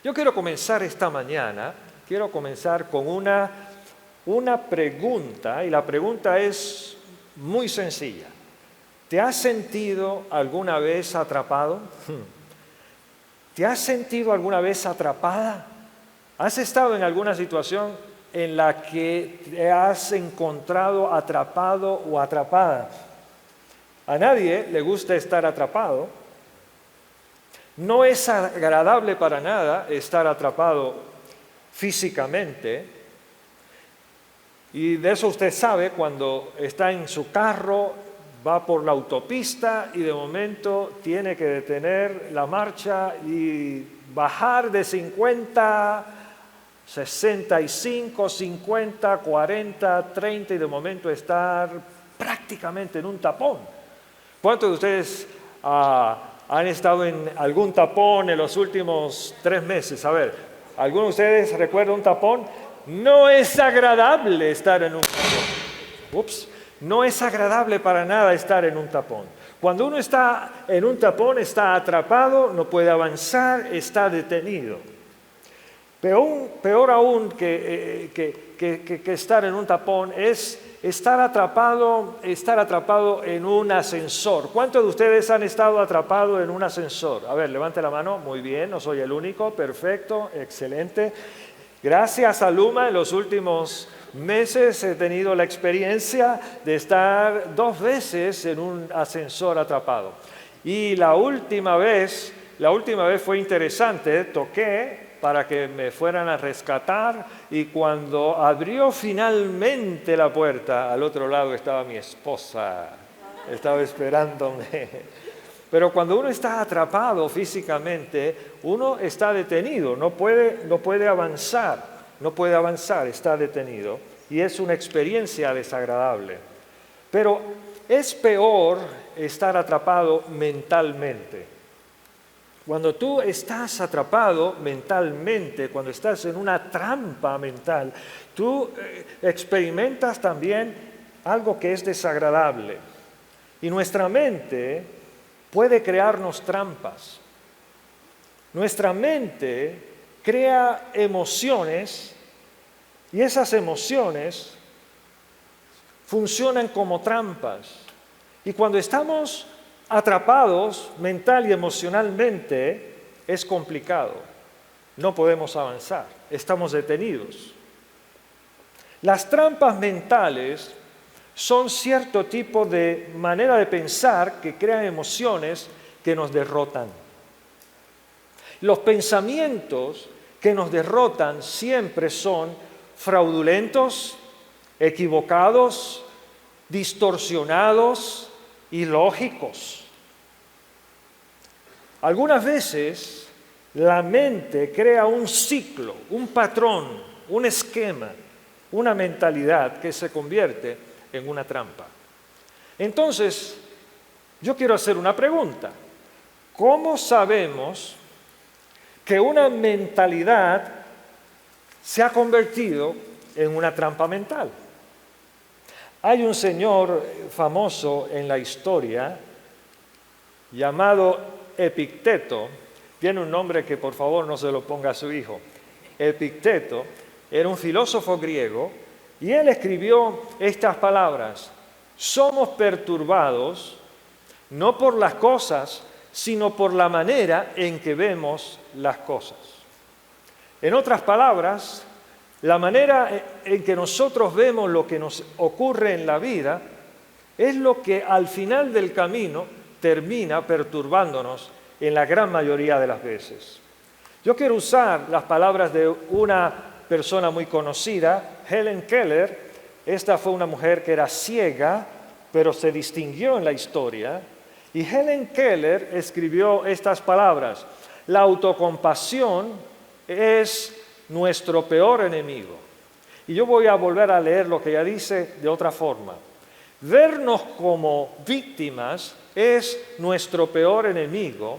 Yo quiero comenzar esta mañana, con una pregunta, y la pregunta es muy sencilla. ¿Te has sentido alguna vez atrapado? ¿Te has sentido alguna vez atrapada? ¿Has estado en alguna situación en la que te has encontrado atrapado o atrapada? A nadie le gusta estar atrapado. No es agradable para nada estar atrapado físicamente. Y de eso usted sabe cuando está en su carro, va por la autopista y de momento tiene que detener la marcha y bajar de 50, 65, 50, 40, 30 y de momento estar prácticamente en un tapón. ¿Cuántos de ustedes han estado en algún tapón en los últimos 3 meses? A ver, ¿alguno de ustedes recuerda un tapón? No es agradable estar en un tapón. No es agradable para nada estar en un tapón. Cuando uno está en un tapón, está atrapado, no puede avanzar, está detenido. Peor aún que estar en un tapón es estar atrapado en un ascensor. ¿Cuántos de ustedes han estado atrapados en un ascensor? A ver, levante la mano. Muy bien, no soy el único. Perfecto, excelente. Gracias a Luma, en los últimos meses he tenido la experiencia de estar 2 veces en un ascensor atrapado. Y la última vez fue interesante. Toqué para que me fueran a rescatar y cuando abrió finalmente la puerta, al otro lado estaba mi esposa, estaba esperándome. Pero cuando uno está atrapado físicamente, uno está detenido, no puede avanzar, está detenido y es una experiencia desagradable. Pero es peor estar atrapado mentalmente. Cuando tú estás atrapado mentalmente, cuando estás en una trampa mental, tú experimentas también algo que es desagradable. Y nuestra mente puede crearnos trampas. Nuestra mente crea emociones y esas emociones funcionan como trampas. Y cuando estamos atrapados mental y emocionalmente, es complicado. No podemos avanzar, estamos detenidos. Las trampas mentales son cierto tipo de manera de pensar que crean emociones que nos derrotan. Los pensamientos que nos derrotan siempre son fraudulentos, equivocados, distorsionados, ilógicos. Algunas veces la mente crea un ciclo, un patrón, un esquema, una mentalidad que se convierte en una trampa. Entonces, yo quiero hacer una pregunta. ¿Cómo sabemos que una mentalidad se ha convertido en una trampa mental? Hay un señor famoso en la historia llamado Epicteto. Tiene un nombre que por favor no se lo ponga a su hijo. Epicteto era un filósofo griego y él escribió estas palabras: somos perturbados no por las cosas, sino por la manera en que vemos las cosas. En otras palabras, la manera en que nosotros vemos lo que nos ocurre en la vida es lo que al final del camino termina perturbándonos en la gran mayoría de las veces. Yo quiero usar las palabras de una persona muy conocida, Helen Keller. Esta fue una mujer que era ciega, pero se distinguió en la historia. Y Helen Keller escribió estas palabras: la autocompasión es nuestro peor enemigo. Y yo voy a volver a leer lo que ella dice de otra forma. Vernos como víctimas es nuestro peor enemigo,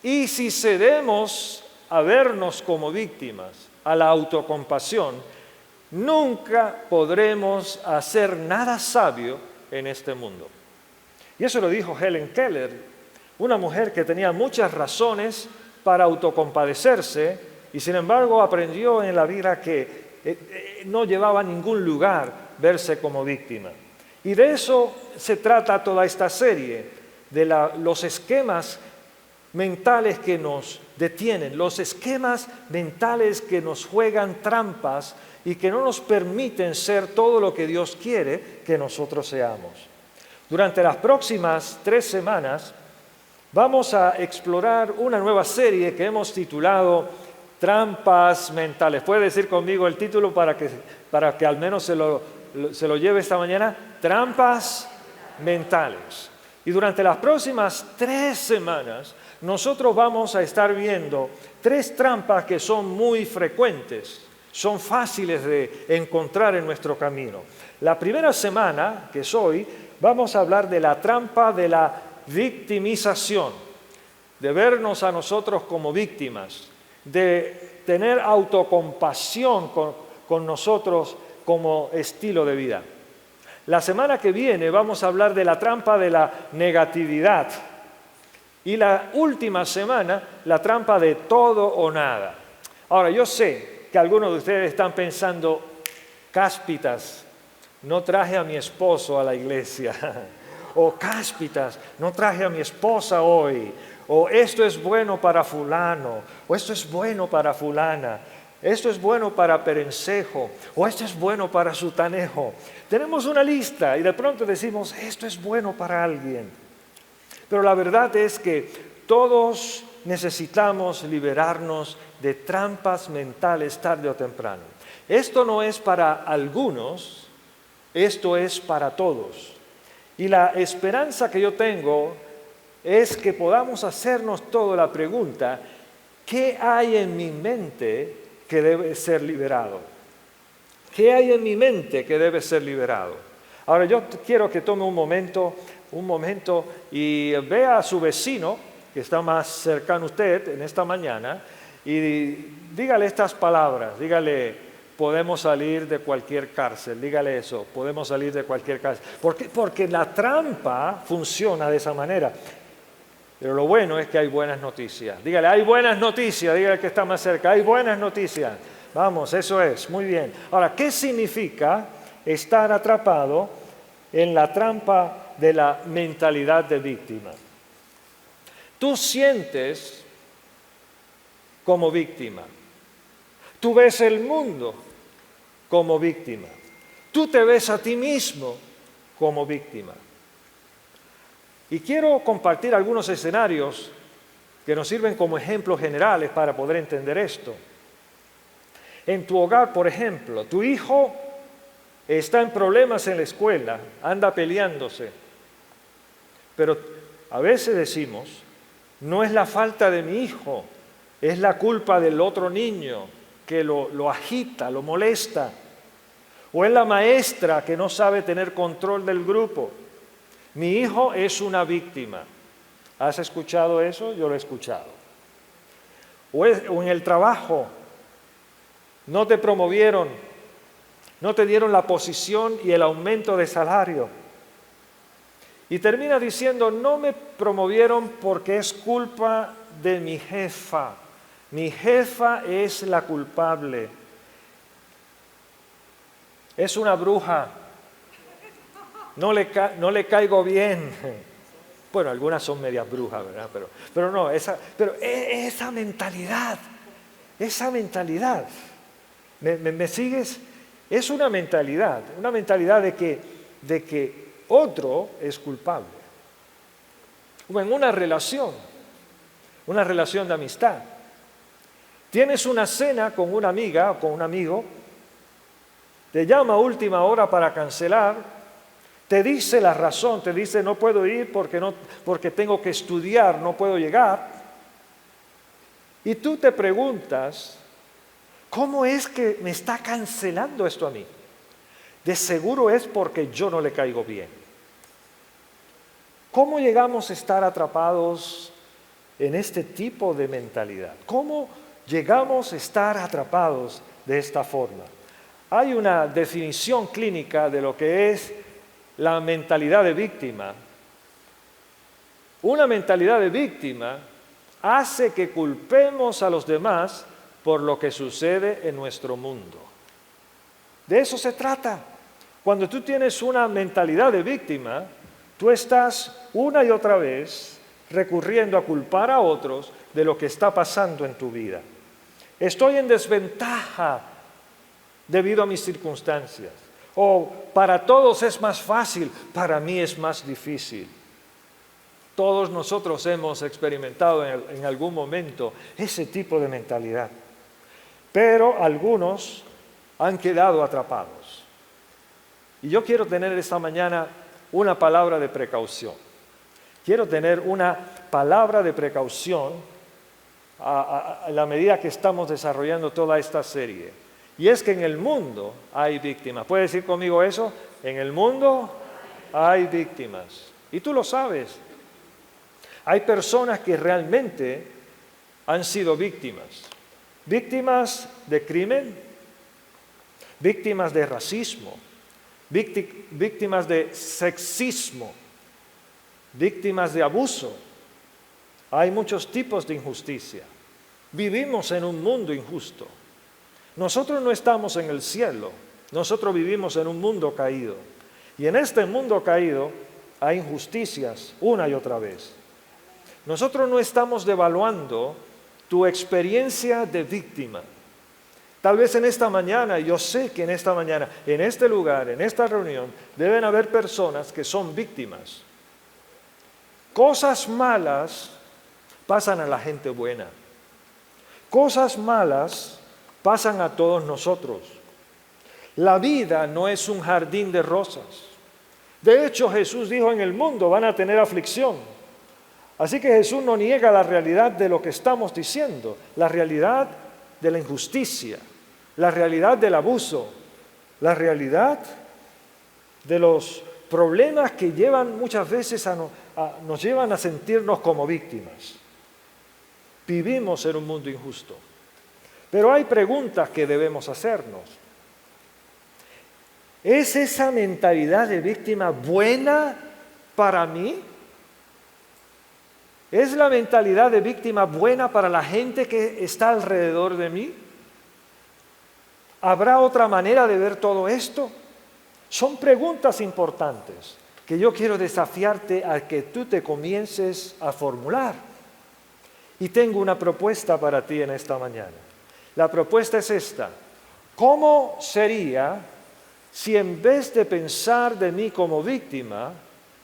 y si cedemos a vernos como víctimas, a la autocompasión, nunca podremos hacer nada sabio en este mundo. Y eso lo dijo Helen Keller, una mujer que tenía muchas razones para autocompadecerse, Y sin embargo aprendió en la vida que no llevaba a ningún lugar verse como víctima. Y de eso se trata toda esta serie, de los esquemas mentales que nos detienen, los esquemas mentales que nos juegan trampas y que no nos permiten ser todo lo que Dios quiere que nosotros seamos. Durante las próximas 3 semanas vamos a explorar una nueva serie que hemos titulado Trampas Mentales. ¿Puede decir conmigo el título para que al menos se lo lleve esta mañana? Trampas Mentales. Y durante las próximas 3 semanas nosotros vamos a estar viendo 3 trampas que son muy frecuentes, son fáciles de encontrar en nuestro camino. La primera semana, que es hoy, vamos a hablar de la trampa de la victimización, de vernos a nosotros como víctimas, de tener autocompasión con nosotros como estilo de vida. La semana que viene vamos a hablar de la trampa de la negatividad. Y la última semana, la trampa de todo o nada. Ahora, yo sé que algunos de ustedes están pensando, cáspitas, no traje a mi esposo a la iglesia. O cáspitas, no traje a mi esposa hoy. O esto es bueno para fulano. O esto es bueno para fulana. Esto es bueno para perencejo. O esto es bueno para sutanejo. Tenemos una lista y de pronto decimos, esto es bueno para alguien. Pero la verdad es que todos necesitamos liberarnos de trampas mentales tarde o temprano. Esto no es para algunos, esto es para todos. Y la esperanza que yo tengo es que podamos hacernos toda la pregunta, ¿qué hay en mi mente que debe ser liberado? ¿Qué hay en mi mente que debe ser liberado? Ahora yo quiero que tome un momento y vea a su vecino, que está más cercano a usted en esta mañana, y dígale estas palabras, dígale, podemos salir de cualquier cárcel, dígale eso, podemos salir de cualquier cárcel. ¿Por qué? Porque la trampa funciona de esa manera. Pero lo bueno es que hay buenas noticias. Dígale, hay buenas noticias, dígale que está más cerca, hay buenas noticias. Vamos, eso es, muy bien. Ahora, ¿qué significa estar atrapado en la trampa de la mentalidad de víctima? Tú sientes como víctima. Tú ves el mundo como víctima. Tú te ves a ti mismo como víctima. Y quiero compartir algunos escenarios que nos sirven como ejemplos generales para poder entender esto. En tu hogar, por ejemplo, tu hijo está en problemas en la escuela, anda peleándose. Pero a veces decimos, no es la falta de mi hijo, es la culpa del otro niño que lo agita, lo molesta. O es la maestra que no sabe tener control del grupo. Mi hijo es una víctima. ¿Has escuchado eso? Yo lo he escuchado. O en el trabajo, no te promovieron, no te dieron la posición y el aumento de salario. Y termina diciendo, no me promovieron porque es culpa de mi jefa. Mi jefa es la culpable. Es una bruja. No le caigo bien. Bueno, algunas son medias brujas, ¿verdad? Pero no, esa mentalidad, ¿me sigues? Es una mentalidad de que otro es culpable. Como en una relación de amistad. Tienes una cena con una amiga o con un amigo, te llama a última hora para cancelar, te dice la razón, te dice no puedo ir porque tengo que estudiar, no puedo llegar. Y tú te preguntas, ¿cómo es que me está cancelando esto a mí? De seguro es porque yo no le caigo bien. ¿Cómo llegamos a estar atrapados en este tipo de mentalidad? ¿Cómo llegamos a estar atrapados de esta forma? Hay una definición clínica de lo que es la mentalidad de víctima. Una mentalidad de víctima hace que culpemos a los demás por lo que sucede en nuestro mundo. De eso se trata. Cuando tú tienes una mentalidad de víctima, tú estás una y otra vez recurriendo a culpar a otros de lo que está pasando en tu vida. Estoy en desventaja debido a mis circunstancias. O para todos es más fácil, para mí es más difícil. Todos nosotros hemos experimentado en algún momento ese tipo de mentalidad. Pero algunos han quedado atrapados. Y yo quiero tener esta mañana una palabra de precaución. Quiero tener una palabra de precaución a la medida que estamos desarrollando toda esta serie. Y es que en el mundo hay víctimas. ¿Puedes decir conmigo eso? En el mundo hay víctimas. Y tú lo sabes. Hay personas que realmente han sido víctimas. Víctimas de crimen, víctimas de racismo, víctimas de sexismo, víctimas de abuso. Hay muchos tipos de injusticia. Vivimos en un mundo injusto. Nosotros no estamos en el cielo, nosotros vivimos en un mundo caído. Y en este mundo caído hay injusticias una y otra vez. Nosotros no estamos devaluando tu experiencia de víctima. Tal vez en esta mañana, yo sé que en esta mañana, en este lugar, en esta reunión, deben haber personas que son víctimas. Cosas malas pasan a la gente buena. Cosas malas pasan a todos nosotros. La vida no es un jardín de rosas. De hecho, Jesús dijo, en el mundo van a tener aflicción. Así que Jesús no niega la realidad de lo que estamos diciendo, la realidad de la injusticia, la realidad del abuso, la realidad de los problemas que llevan muchas veces nos llevan a sentirnos como víctimas. Vivimos en un mundo injusto. Pero hay preguntas que debemos hacernos. ¿Es esa mentalidad de víctima buena para mí? ¿Es la mentalidad de víctima buena para la gente que está alrededor de mí? ¿Habrá otra manera de ver todo esto? Son preguntas importantes que yo quiero desafiarte a que tú te comiences a formular. Y tengo una propuesta para ti en esta mañana. La propuesta es esta. ¿Cómo sería si en vez de pensar de mí como víctima,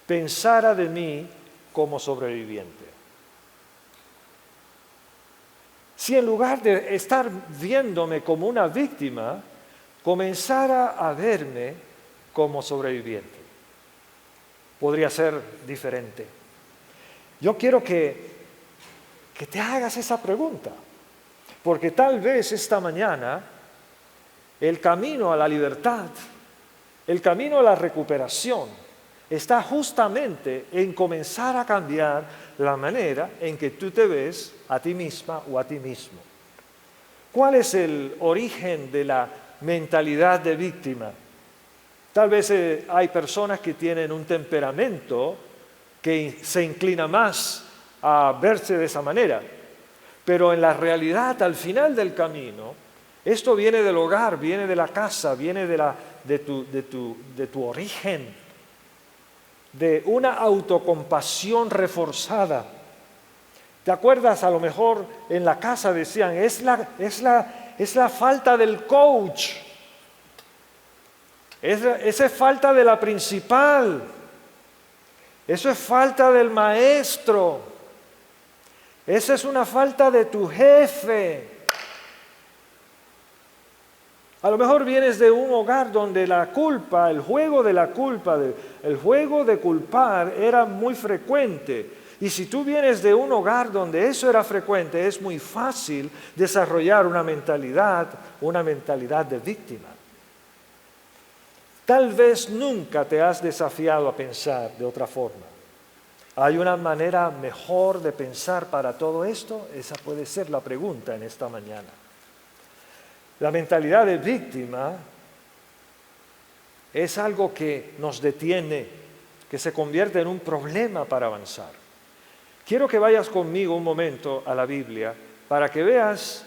pensara de mí como sobreviviente? Si en lugar de estar viéndome como una víctima, comenzara a verme como sobreviviente. Podría ser diferente. Yo quiero que te hagas esa pregunta, porque tal vez esta mañana el camino a la libertad, el camino a la recuperación, está justamente en comenzar a cambiar la manera en que tú te ves a ti misma o a ti mismo. ¿Cuál es el origen de la mentalidad de víctima? Tal vez hay personas que tienen un temperamento que se inclina más a verse de esa manera, pero en la realidad, al final del camino, esto viene del hogar, viene de la casa, viene de tu origen, de una autocompasión reforzada. ¿Te acuerdas? A lo mejor en la casa decían, es la falta del coach, esa es falta de la principal, eso es falta del maestro, esa es una falta de tu jefe. A lo mejor vienes de un hogar donde la culpa, el juego de la culpa, el juego de culpar era muy frecuente. Y si tú vienes de un hogar donde eso era frecuente, es muy fácil desarrollar una mentalidad de víctima. Tal vez nunca te has desafiado a pensar de otra forma. ¿Hay una manera mejor de pensar para todo esto? Esa puede ser la pregunta en esta mañana. La mentalidad de víctima es algo que nos detiene, que se convierte en un problema para avanzar. Quiero que vayas conmigo un momento a la Biblia para que veas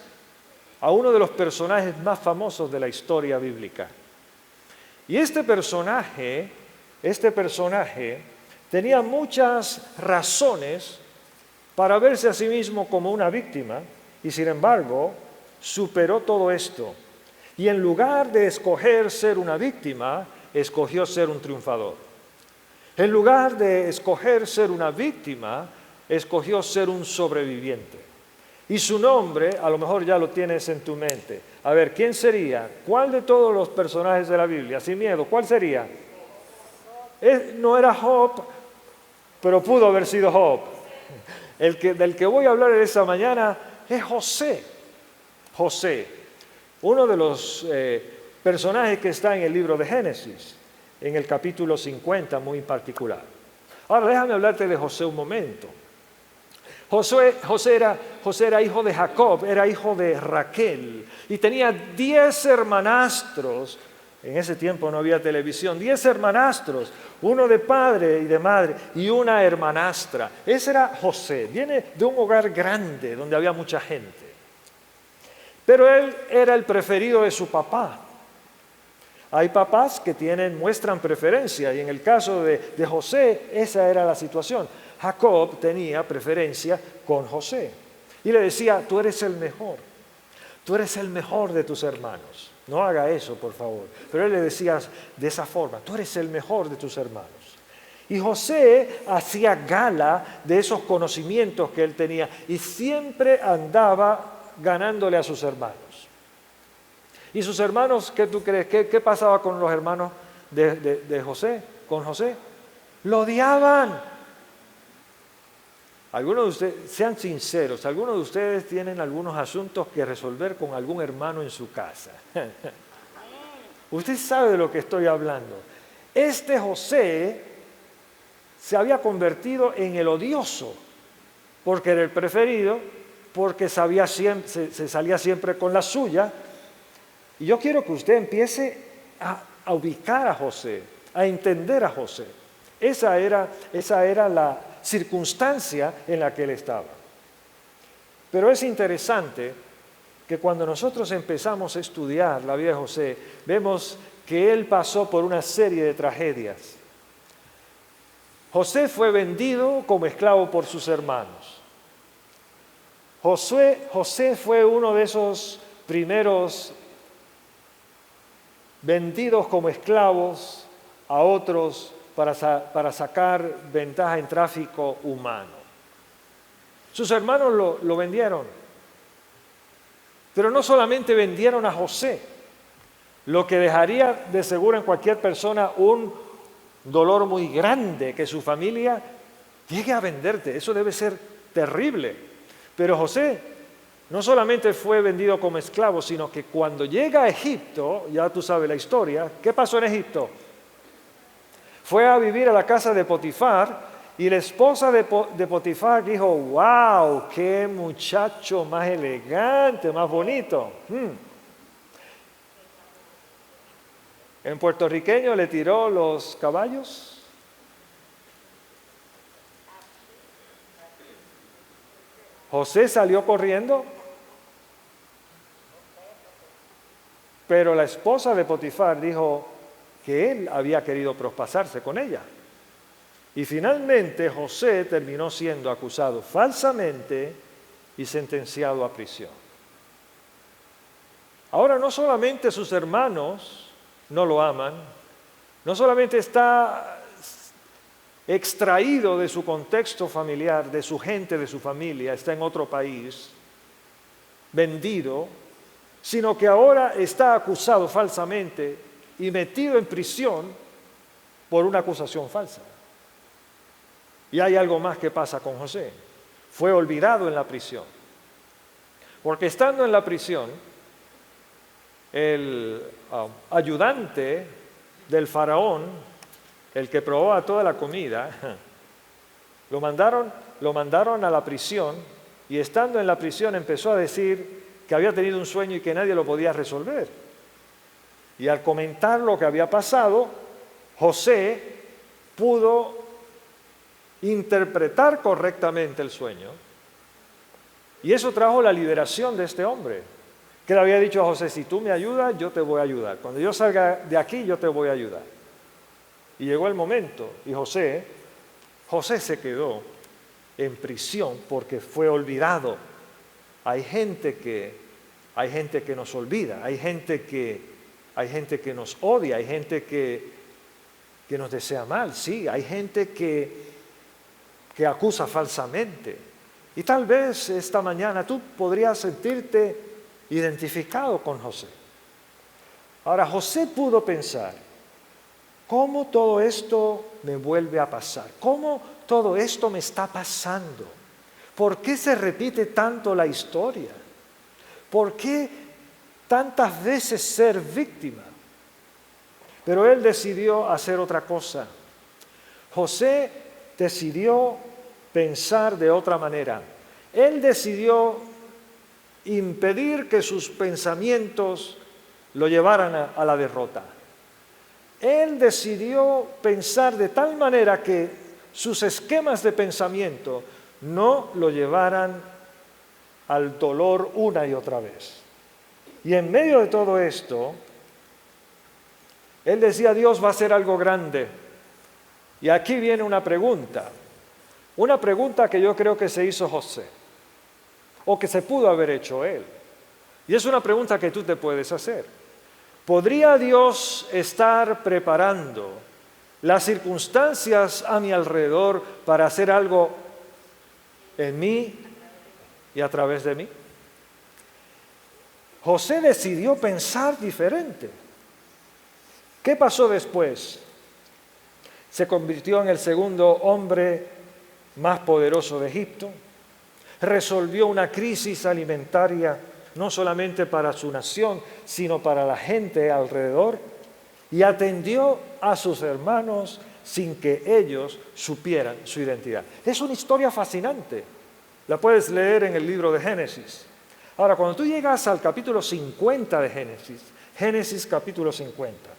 a uno de los personajes más famosos de la historia bíblica. Y este personaje tenía muchas razones para verse a sí mismo como una víctima, y sin embargo, superó todo esto. Y en lugar de escoger ser una víctima, escogió ser un triunfador. En lugar de escoger ser una víctima, escogió ser un sobreviviente. Y su nombre, a lo mejor ya lo tienes en tu mente. A ver, ¿quién sería? ¿Cuál de todos los personajes de la Biblia? Sin miedo, ¿cuál sería? No era Job, pero pudo haber sido Job. Del que voy a hablar esta mañana es José. José, uno de los personajes que está en el libro de Génesis, en el capítulo 50 muy particular. Ahora déjame hablarte de José un momento. José era hijo de Jacob, era hijo de Raquel y tenía 10 hermanastros. En ese tiempo no había televisión, 10 hermanastros, uno de padre y de madre y una hermanastra. Ese era José, viene de un hogar grande donde había mucha gente. Pero él era el preferido de su papá. Hay papás que muestran preferencia y en el caso de José esa era la situación. Jacob tenía preferencia con José y le decía, tú eres el mejor de tus hermanos. No haga eso, por favor. Pero él le decía de esa forma, tú eres el mejor de tus hermanos. Y José hacía gala de esos conocimientos que él tenía y siempre andaba ganándole a sus hermanos. ¿Y sus hermanos, qué tú crees? ¿Qué pasaba con los hermanos de José? Con José. Lo odiaban. Algunos de ustedes, sean sinceros, algunos de ustedes tienen algunos asuntos que resolver con algún hermano en su casa. Usted sabe de lo que estoy hablando. Este José se había convertido en el odioso, porque era el preferido, porque se salía siempre con la suya. Y yo quiero que usted empiece a ubicar a José, a entender a José. Esa era la circunstancia en la que él estaba. Pero es interesante que cuando nosotros empezamos a estudiar la vida de José, vemos que él pasó por una serie de tragedias. José fue vendido como esclavo por sus hermanos. José fue uno de esos primeros vendidos como esclavos a otros para sacar ventaja en tráfico humano. Sus hermanos lo vendieron. Pero no solamente vendieron a José, lo que dejaría de seguro en cualquier persona un dolor muy grande que su familia llegue a venderte. Eso debe ser terrible. Pero José no solamente fue vendido como esclavo, sino que cuando llega a Egipto, ya tú sabes la historia, ¿qué pasó en Egipto? Fue a vivir a la casa de Potifar y la esposa de Potifar dijo, wow, qué muchacho más elegante, más bonito. En puertorriqueño le tiró los caballos. José salió corriendo, pero la esposa de Potifar dijo que él había querido prospasarse con ella. Y finalmente José terminó siendo acusado falsamente y sentenciado a prisión. Ahora no solamente sus hermanos no lo aman, no solamente está extraído de su contexto familiar, de su gente, de su familia, está en otro país, vendido, sino que ahora está acusado falsamente y metido en prisión por una acusación falsa. Y hay algo más que pasa con José. Fue olvidado en la prisión. Porque estando en la prisión, el ayudante del faraón, el que probaba toda la comida, lo mandaron a la prisión y estando en la prisión empezó a decir que había tenido un sueño y que nadie lo podía resolver. Y al comentar lo que había pasado, José pudo interpretar correctamente el sueño y eso trajo la liberación de este hombre que le había dicho a José, si tú me ayudas, yo te voy a ayudar. Cuando yo salga de aquí, yo te voy a ayudar. Y llegó el momento, y José se quedó en prisión porque fue olvidado. Hay gente que nos olvida, hay gente que nos odia, hay gente que nos desea mal, sí, hay gente que acusa falsamente. Y tal vez esta mañana tú podrías sentirte identificado con José. Ahora, José pudo pensar, ¿cómo todo esto me vuelve a pasar? ¿Cómo todo esto me está pasando? ¿Por qué se repite tanto la historia? ¿Por qué tantas veces ser víctima? Pero él decidió hacer otra cosa. José decidió pensar de otra manera. Él decidió impedir que sus pensamientos lo llevaran a la derrota. Él decidió pensar de tal manera que sus esquemas de pensamiento no lo llevaran al dolor una y otra vez. Y en medio de todo esto, él decía, Dios va a hacer algo grande. Y aquí viene una pregunta que yo creo que se hizo José, o que se pudo haber hecho él. Y es una pregunta que tú te puedes hacer. ¿Podría Dios estar preparando las circunstancias a mi alrededor para hacer algo en mí y a través de mí? José decidió pensar diferente. ¿Qué pasó después? Se convirtió en el segundo hombre más poderoso de Egipto. Resolvió una crisis alimentaria no solamente para su nación, sino para la gente alrededor. Y atendió a sus hermanos sin que ellos supieran su identidad. Es una historia fascinante. La puedes leer en el libro de Génesis. Ahora, cuando tú llegas al capítulo 50 de Génesis, Génesis capítulo 50,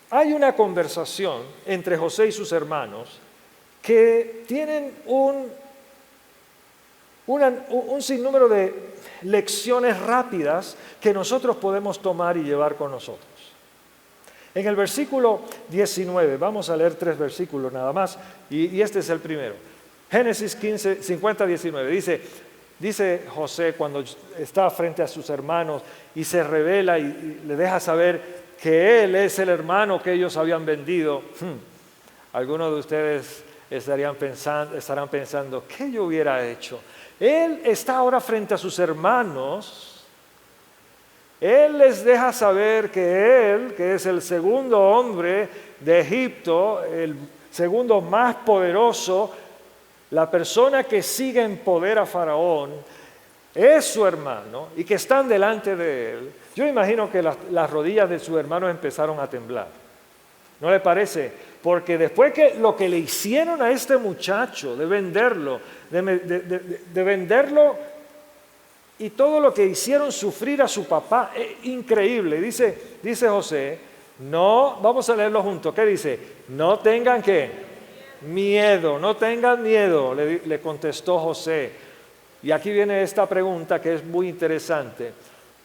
hay una conversación entre José y sus hermanos que tienen un sinnúmero de lecciones rápidas que nosotros podemos tomar y llevar con nosotros. En el versículo 19, vamos a leer 3 versículos nada más, y este es el primero. Génesis 50, 19, dice José cuando está frente a sus hermanos y se revela y le deja saber que él es el hermano que ellos habían vendido. Algunos de ustedes estarán pensando, ¿qué yo hubiera hecho? Él está ahora frente a sus hermanos. Él les deja saber que él, que es el segundo hombre de Egipto, el segundo más poderoso, la persona que sigue en poder a Faraón, es su hermano y que están delante de él. Yo imagino que las rodillas de sus hermanos empezaron a temblar. ¿No le parece? Porque después que lo que le hicieron a este muchacho, de venderlo, de venderlo y todo lo que hicieron sufrir a su papá, es increíble. Dice José, no, vamos a leerlo juntos. ¿Qué dice? No tengan ¿qué? Miedo, no tengan miedo, le contestó José. Y aquí viene esta pregunta que es muy interesante.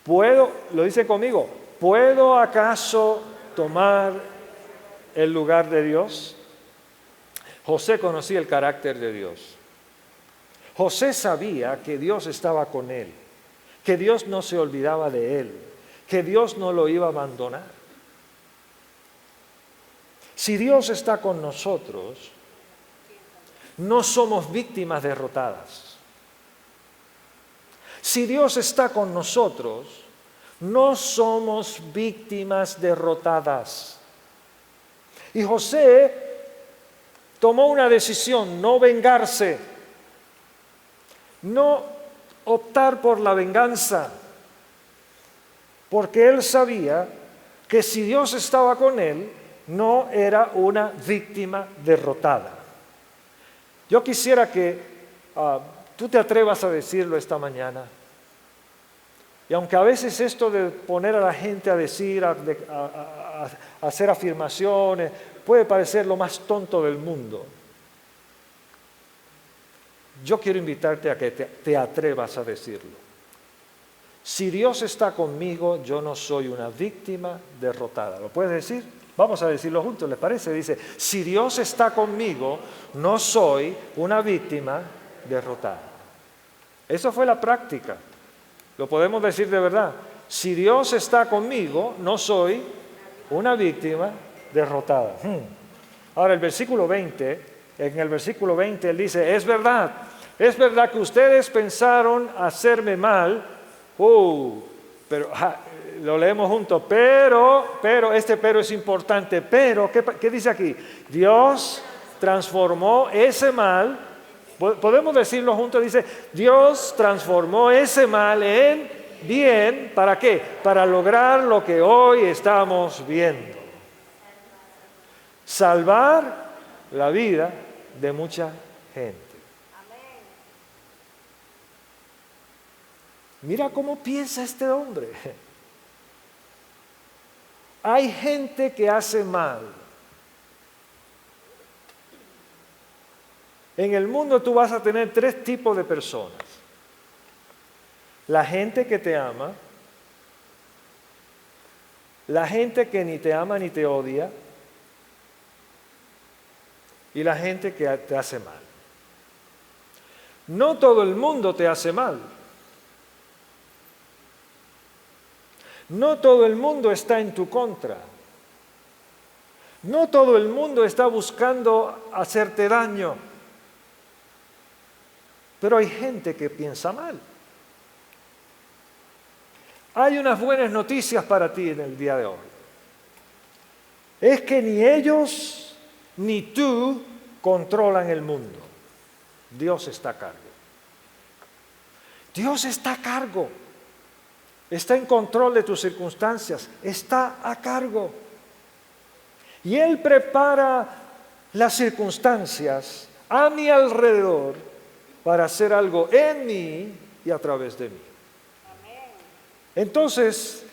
Lo dice conmigo, ¿puedo acaso tomar el lugar de Dios? José conocía el carácter de Dios. José sabía que Dios estaba con él, que Dios no se olvidaba de él, que Dios no lo iba a abandonar. Si Dios está con nosotros, no somos víctimas derrotadas. Si Dios está con nosotros, no somos víctimas derrotadas. Y José tomó una decisión, no vengarse, no optar por la venganza, porque él sabía que si Dios estaba con él, no era una víctima derrotada. Yo quisiera que tú te atrevas a decirlo esta mañana. Y aunque a veces esto de poner a la gente a decir, a hacer afirmaciones, puede parecer lo más tonto del mundo, yo quiero invitarte a que te atrevas a decirlo. Si Dios está conmigo, yo no soy una víctima derrotada. ¿Lo puedes decir? Vamos a decirlo juntos, ¿les parece? Dice, si Dios está conmigo, no soy una víctima derrotada. Eso fue la práctica. Lo podemos decir de verdad. Si Dios está conmigo, no soy una víctima derrotada. Ahora el versículo 20, en el versículo 20 él dice, es verdad que ustedes pensaron hacerme mal, pero lo leemos juntos, pero, este pero es importante, pero, ¿qué dice aquí? Dios transformó ese mal, podemos decirlo juntos, dice, Dios transformó ese mal en bien, ¿para qué? Para lograr lo que hoy estamos viendo. Salvar la vida de mucha gente. Mira cómo piensa este hombre. Hay gente que hace mal. En el mundo tú vas a tener 3 tipos de personas. La gente que te ama, la gente que ni te ama ni te odia, y la gente que te hace mal. No todo el mundo te hace mal. No todo el mundo está en tu contra. No todo el mundo está buscando hacerte daño. Pero hay gente que piensa mal. Hay unas buenas noticias para ti en el día de hoy. Es que ni ellos ni tú controlan el mundo. Dios está a cargo. Dios está a cargo. Está en control de tus circunstancias. Está a cargo. Y Él prepara las circunstancias a mi alrededor para hacer algo en mí y a través de mí. Entonces,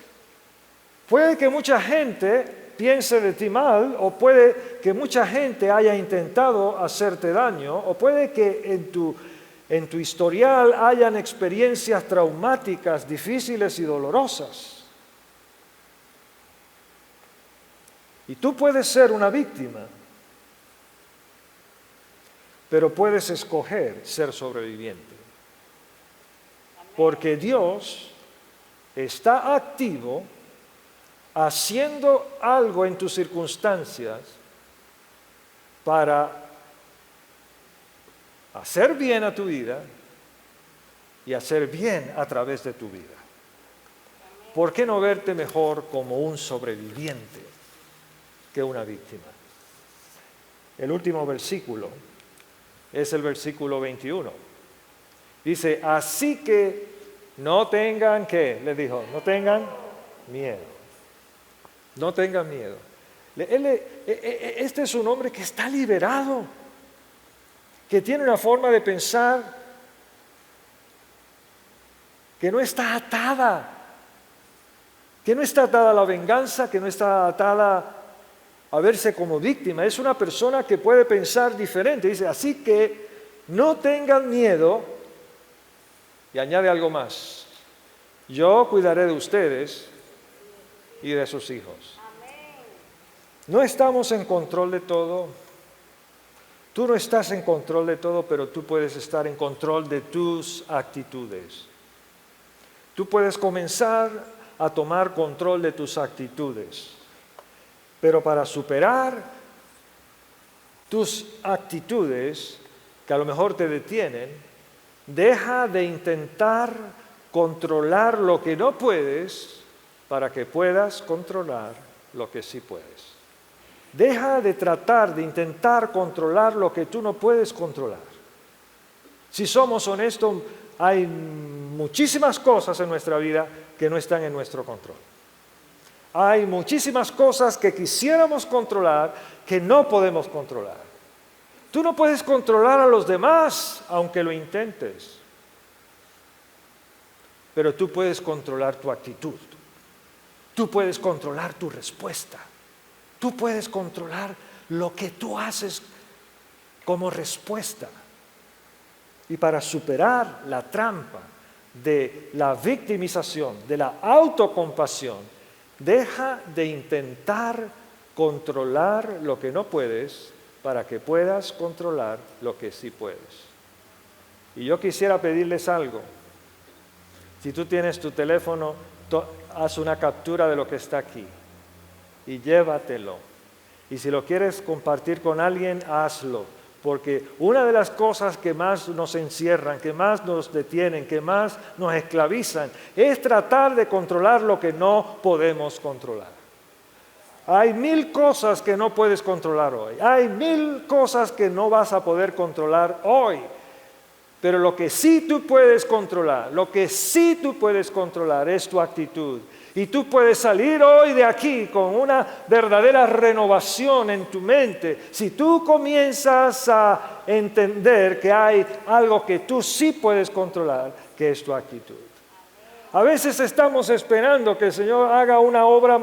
puede que mucha gente piense de ti mal, o puede que mucha gente haya intentado hacerte daño, o puede que en tu historial hayan experiencias traumáticas, difíciles y dolorosas. Y tú puedes ser una víctima, pero puedes escoger ser sobreviviente. Porque Dios está activo haciendo algo en tus circunstancias para hacer bien a tu vida y hacer bien a través de tu vida. ¿Por qué no verte mejor como un sobreviviente que una víctima? El último versículo es el versículo 21. Dice, así que no tengan, ¿qué? Les dijo, no tengan miedo. No tengan miedo. Este es un hombre que está liberado, que tiene una forma de pensar que no está atada, a la venganza, que no está atada a verse como víctima. Es una persona que puede pensar diferente. Dice, así que no tengan miedo, y añade algo más, yo cuidaré de ustedes y de sus hijos. No estamos en control de todo. Tú no estás en control de todo, pero tú puedes estar en control de tus actitudes. Tú puedes comenzar a tomar control de tus actitudes. Pero para superar tus actitudes, que a lo mejor te detienen, deja de intentar controlar lo que no puedes para que puedas controlar lo que sí puedes. Deja de tratar de intentar controlar lo que tú no puedes controlar. Si somos honestos, hay muchísimas cosas en nuestra vida que no están en nuestro control. Hay muchísimas cosas que quisiéramos controlar que no podemos controlar. Tú no puedes controlar a los demás, aunque lo intentes. Pero tú puedes controlar tu actitud. Tú puedes controlar tu respuesta. Tú puedes controlar lo que tú haces como respuesta. Y para superar la trampa de la victimización, de la autocompasión. Deja de intentar controlar lo que no puedes para que puedas controlar lo que sí puedes. Y yo quisiera pedirles algo. Si tú tienes tu teléfono, haz una captura de lo que está aquí y llévatelo. Y si lo quieres compartir con alguien, hazlo. Porque una de las cosas que más nos encierran, que más nos detienen, que más nos esclavizan, es tratar de controlar lo que no podemos controlar. Hay 1000 cosas que no puedes controlar hoy. Hay 1000 cosas que no vas a poder controlar hoy. Pero lo que sí tú puedes controlar, es tu actitud. Y tú puedes salir hoy de aquí con una verdadera renovación en tu mente. Si tú comienzas a entender que hay algo que tú sí puedes controlar, que es tu actitud. A veces estamos esperando que el Señor haga una obra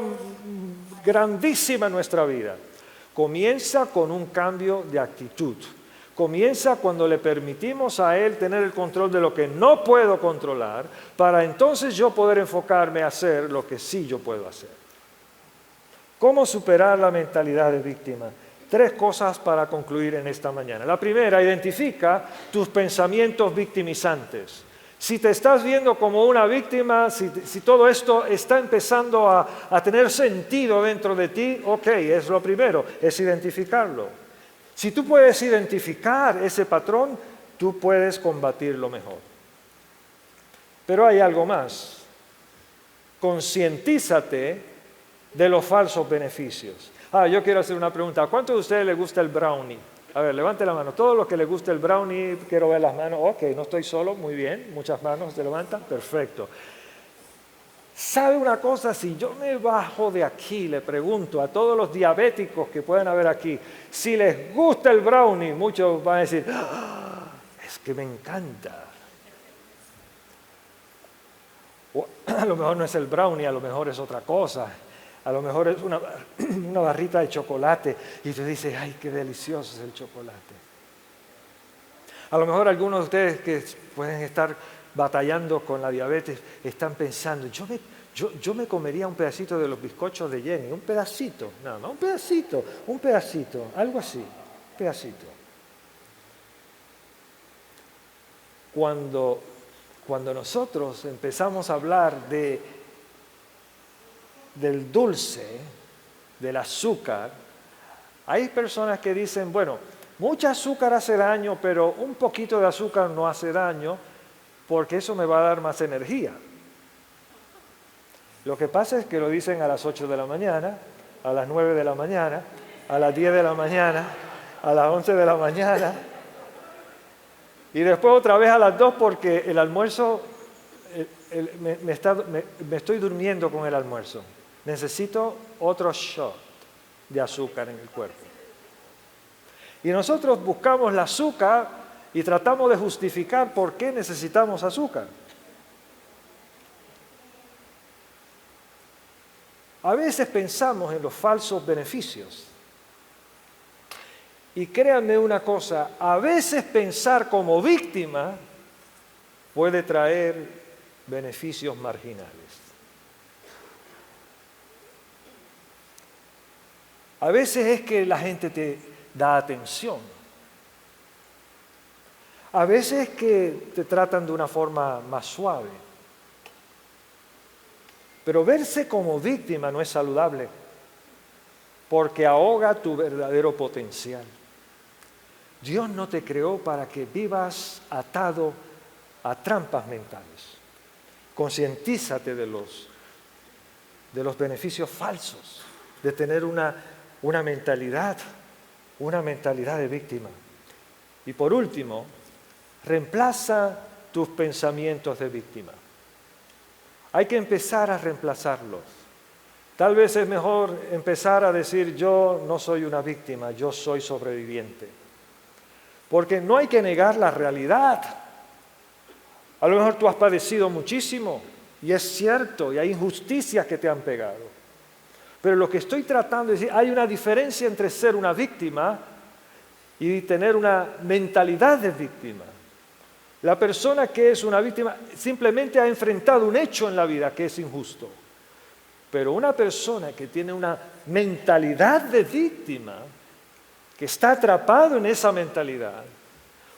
grandísima en nuestra vida. Comienza con un cambio de actitud. Comienza cuando le permitimos a Él tener el control de lo que no puedo controlar, para entonces yo poder enfocarme a hacer lo que sí yo puedo hacer. ¿Cómo superar la mentalidad de víctima? 3 cosas para concluir en esta mañana. La primera, identifica tus pensamientos victimizantes. Si te estás viendo como una víctima, si todo esto está empezando a tener sentido dentro de ti, ok, es lo primero, es identificarlo. Si tú puedes identificar ese patrón, tú puedes combatirlo mejor. Pero hay algo más. Concientízate de los falsos beneficios. Yo quiero hacer una pregunta. ¿A cuántos de ustedes les gusta el brownie? A ver, levante la mano. Todos los que les gusta el brownie, quiero ver las manos. Ok, no estoy solo, muy bien. Muchas manos se levantan, perfecto. ¿Sabe una cosa? Si yo me bajo de aquí, le pregunto a todos los diabéticos que puedan haber aquí, si les gusta el brownie, muchos van a decir, es que me encanta. O a lo mejor no es el brownie, a lo mejor es otra cosa. A lo mejor es una barrita de chocolate y tú dices, ay, qué delicioso es el chocolate. A lo mejor algunos de ustedes que pueden estar batallando con la diabetes, están pensando, yo me comería un pedacito de los bizcochos de Jenny, un pedacito, nada más, un pedacito, algo así, un pedacito. Cuando nosotros empezamos a hablar del dulce, del azúcar, hay personas que dicen, bueno, mucha azúcar hace daño, pero un poquito de azúcar no hace daño, porque eso me va a dar más energía. Lo que pasa es que lo dicen a las 8 de la mañana, a las 9 de la mañana, a las 10 de la mañana, a las 11 de la mañana, y después otra vez a las 2 porque el almuerzo, me estoy durmiendo con el almuerzo. Necesito otro shot de azúcar en el cuerpo. Y nosotros buscamos el azúcar y tratamos de justificar por qué necesitamos azúcar. A veces pensamos en los falsos beneficios. Y créanme una cosa, a veces pensar como víctima puede traer beneficios marginales. A veces es que la gente te da atención. A veces es que te tratan de una forma más suave. Pero verse como víctima no es saludable, porque ahoga tu verdadero potencial. Dios no te creó para que vivas atado a trampas mentales. Concientízate de los beneficios falsos, de tener una mentalidad de víctima. Y por último, reemplaza tus pensamientos de víctima. Hay que empezar a reemplazarlos. Tal vez es mejor empezar a decir, yo no soy una víctima, yo soy sobreviviente. Porque no hay que negar la realidad. A lo mejor tú has padecido muchísimo, y es cierto, y hay injusticias que te han pegado. Pero lo que estoy tratando de decir, hay una diferencia entre ser una víctima y tener una mentalidad de víctima. La persona que es una víctima simplemente ha enfrentado un hecho en la vida que es injusto. Pero una persona que tiene una mentalidad de víctima, que está atrapado en esa mentalidad,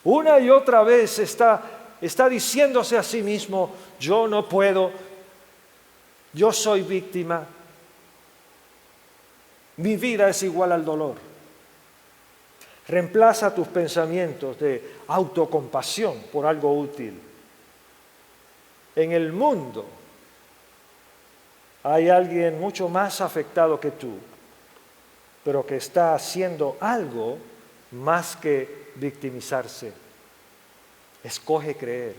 una y otra vez está diciéndose a sí mismo, yo no puedo, yo soy víctima, mi vida es igual al dolor. Reemplaza tus pensamientos de autocompasión por algo útil. En el mundo hay alguien mucho más afectado que tú, pero que está haciendo algo más que victimizarse. Escoge creer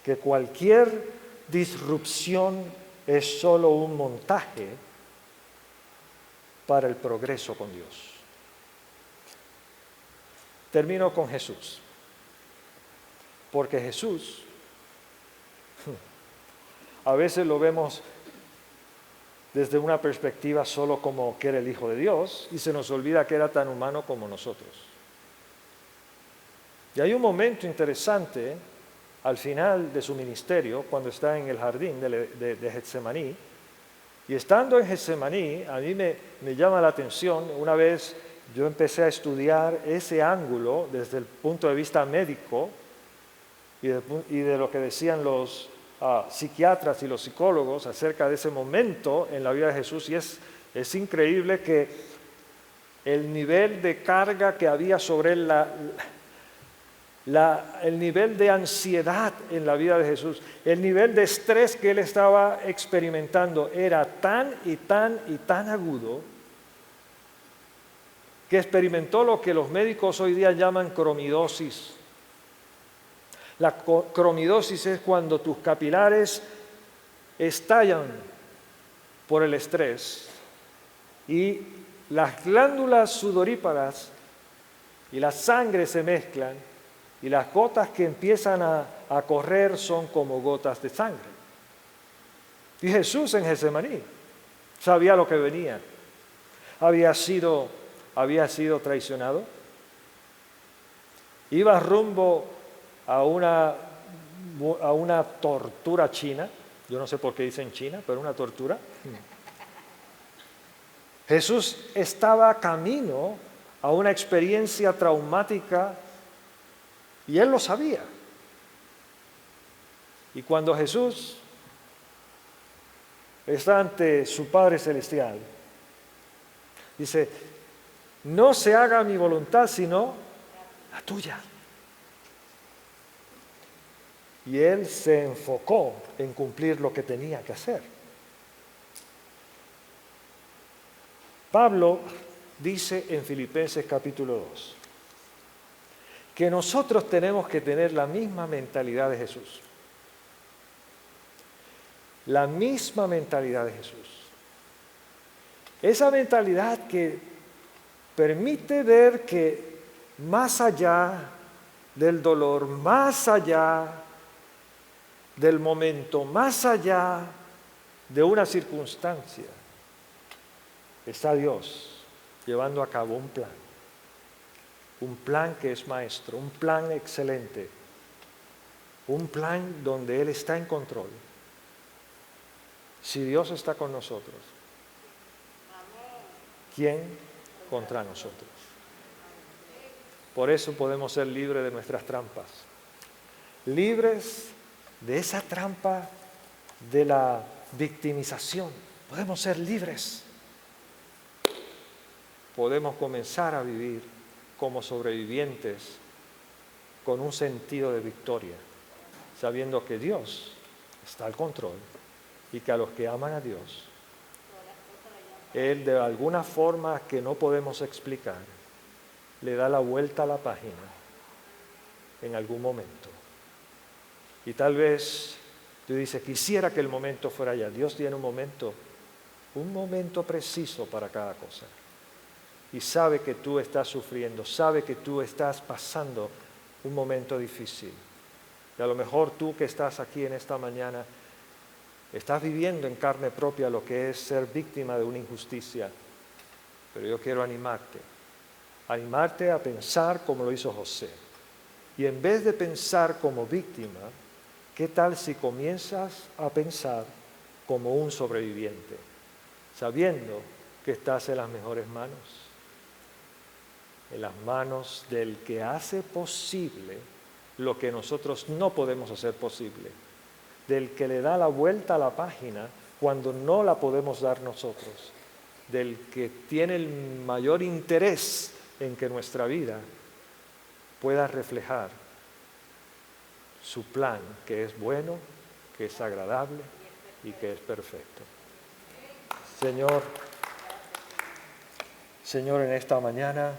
que cualquier disrupción es solo un montaje para el progreso con Dios. Termino con Jesús, porque Jesús a veces lo vemos desde una perspectiva solo como que era el Hijo de Dios y se nos olvida que era tan humano como nosotros. Y hay un momento interesante al final de su ministerio, cuando está en el jardín de Getsemaní, y estando en Getsemaní, a mí me llama la atención, una vez yo empecé a estudiar ese ángulo desde el punto de vista médico y de lo que decían los psiquiatras y los psicólogos acerca de ese momento en la vida de Jesús, y es increíble que el nivel de carga que había sobre él, el nivel de ansiedad en la vida de Jesús, el nivel de estrés que él estaba experimentando era tan y tan y tan agudo que experimentó lo que los médicos hoy día llaman cromidosis. La cromidosis es cuando tus capilares estallan por el estrés y las glándulas sudoríparas y la sangre se mezclan y las gotas que empiezan a correr son como gotas de sangre. Y Jesús en Getsemaní sabía lo que venía. Había sido traicionado. Iba rumbo a una tortura china. Yo no sé por qué dicen China, pero una tortura. Jesús estaba camino a una experiencia traumática y él lo sabía. Y cuando Jesús está ante su Padre Celestial, dice, no se haga mi voluntad sino la tuya. Y él se enfocó en cumplir lo que tenía que hacer. Pablo dice en Filipenses capítulo 2 que nosotros tenemos que tener la misma mentalidad de Jesús. La misma mentalidad de Jesús. Esa mentalidad que permite ver que más allá del dolor, más allá del momento, más allá de una circunstancia, está Dios llevando a cabo un plan que es maestro, un plan excelente, un plan donde Él está en control. Si Dios está con nosotros, ¿quién contra nosotros? Por eso podemos ser libres de nuestras trampas, libres de esa trampa de la victimización. Podemos ser libres. Podemos comenzar a vivir como sobrevivientes con un sentido de victoria, sabiendo que Dios está al control y que a los que aman a Dios, Él de alguna forma que no podemos explicar, le da la vuelta a la página en algún momento. Y tal vez tú dices, quisiera que el momento fuera ya. Dios tiene un momento preciso para cada cosa. Y sabe que tú estás sufriendo, sabe que tú estás pasando un momento difícil. Y a lo mejor tú que estás aquí en esta mañana, estás viviendo en carne propia lo que es ser víctima de una injusticia. Pero yo quiero animarte a pensar como lo hizo José Y en vez de pensar como víctima, ¿qué tal si comienzas a pensar como un sobreviviente, sabiendo que estás en las mejores manos? En las manos del que hace posible lo que nosotros no podemos hacer posible, del que le da la vuelta a la página cuando no la podemos dar nosotros, del que tiene el mayor interés en que nuestra vida pueda reflejar su plan, que es bueno, que es agradable y que es perfecto. Señor, en esta mañana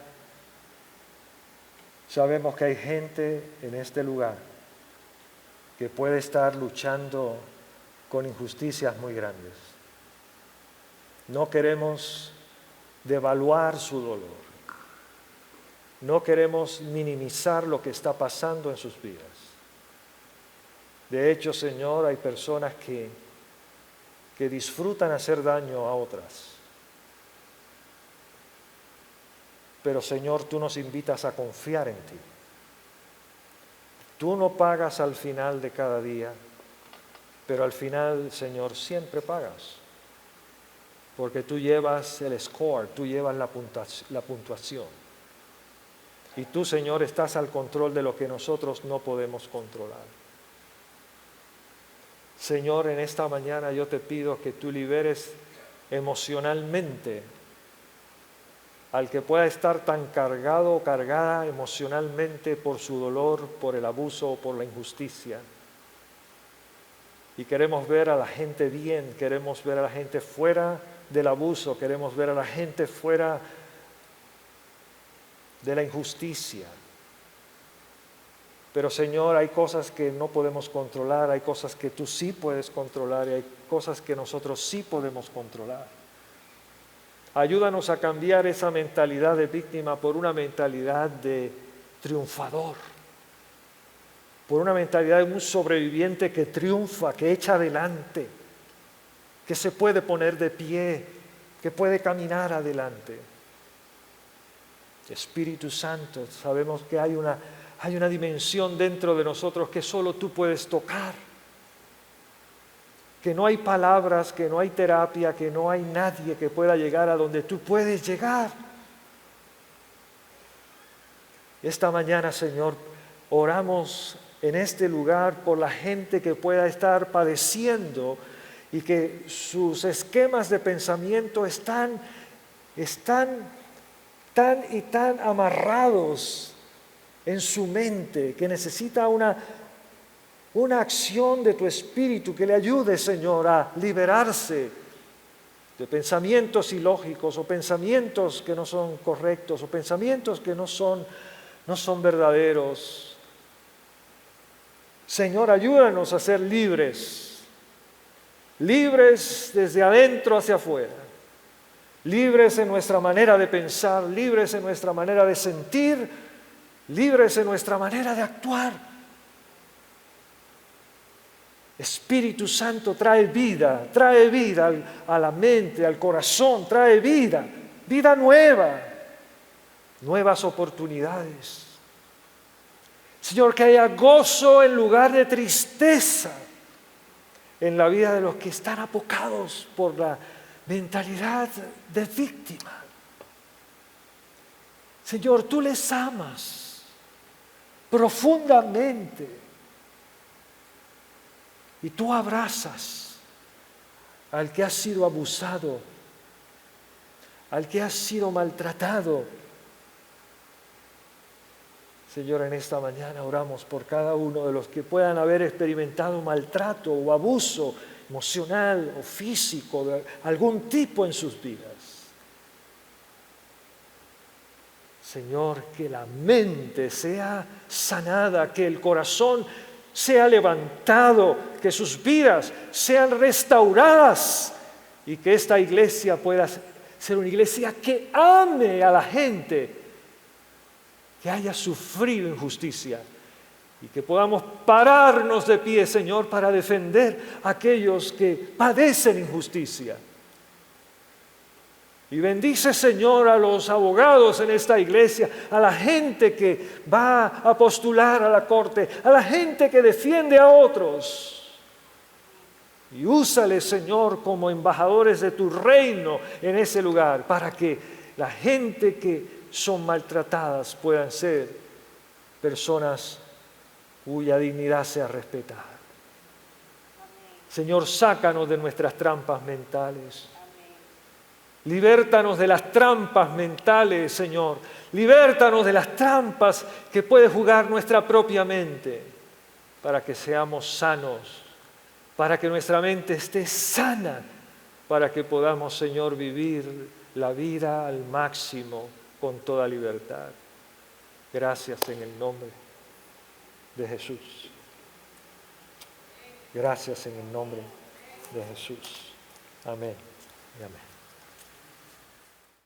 sabemos que hay gente en este lugar que puede estar luchando con injusticias muy grandes. No queremos devaluar su dolor. No queremos minimizar lo que está pasando en sus vidas. De hecho, Señor, hay personas que disfrutan hacer daño a otras. Pero, Señor, tú nos invitas a confiar en ti. Tú no pagas al final de cada día, pero al final, Señor, siempre pagas. Porque tú llevas el score, tú llevas la puntuación. Y tú, Señor, estás al control de lo que nosotros no podemos controlar. Señor, en esta mañana yo te pido que tú liberes emocionalmente al que pueda estar tan cargado o cargada emocionalmente por su dolor, por el abuso o por la injusticia. Y queremos ver a la gente bien, queremos ver a la gente fuera del abuso, queremos ver a la gente fuera de la injusticia. Pero, Señor, hay cosas que no podemos controlar, hay cosas que tú sí puedes controlar y hay cosas que nosotros sí podemos controlar. Ayúdanos a cambiar esa mentalidad de víctima por una mentalidad de triunfador, por una mentalidad de un sobreviviente que triunfa, que echa adelante, que se puede poner de pie, que puede caminar adelante. Espíritu Santo, sabemos que hay una dimensión dentro de nosotros que solo tú puedes tocar, que no hay palabras, que no hay terapia, que no hay nadie que pueda llegar a donde tú puedes llegar. Esta mañana, Señor, oramos en este lugar por la gente que pueda estar padeciendo y que sus esquemas de pensamiento están tan y tan amarrados en su mente, que necesita una acción de tu Espíritu que le ayude, Señor, a liberarse de pensamientos ilógicos o pensamientos que no son correctos o pensamientos que no son verdaderos. Señor, ayúdanos a ser libres desde adentro hacia afuera, libres en nuestra manera de pensar, libres en nuestra manera de sentir, libres en nuestra manera de actuar. Espíritu Santo trae vida a la mente, al corazón, trae vida nueva, nuevas oportunidades. Señor, que haya gozo en lugar de tristeza en la vida de los que están apocados por la mentalidad de víctima. Señor, tú les amas profundamente y tú abrazas al que ha sido abusado, al que ha sido maltratado. Señor, en esta mañana oramos por cada uno de los que puedan haber experimentado maltrato o abuso emocional o físico de algún tipo en sus vidas. Señor, que la mente sea sanada, que el corazón sea levantado, que sus vidas sean restauradas y que esta iglesia pueda ser una iglesia que ame a la gente que haya sufrido injusticia y que podamos pararnos de pie, Señor, para defender a aquellos que padecen injusticia. Y bendice, Señor, a los abogados en esta iglesia, a la gente que va a postular a la corte, a la gente que defiende a otros. Y úsale, Señor, como embajadores de tu reino en ese lugar, para que la gente que son maltratadas puedan ser personas cuya dignidad sea respetada. Señor, sácanos de nuestras trampas mentales. Libértanos de las trampas mentales, Señor. Libértanos de las trampas que puede jugar nuestra propia mente, para que seamos sanos, para que nuestra mente esté sana, para que podamos, Señor, vivir la vida al máximo con toda libertad. Gracias en el nombre de Jesús. Gracias en el nombre de Jesús. Amén y amén.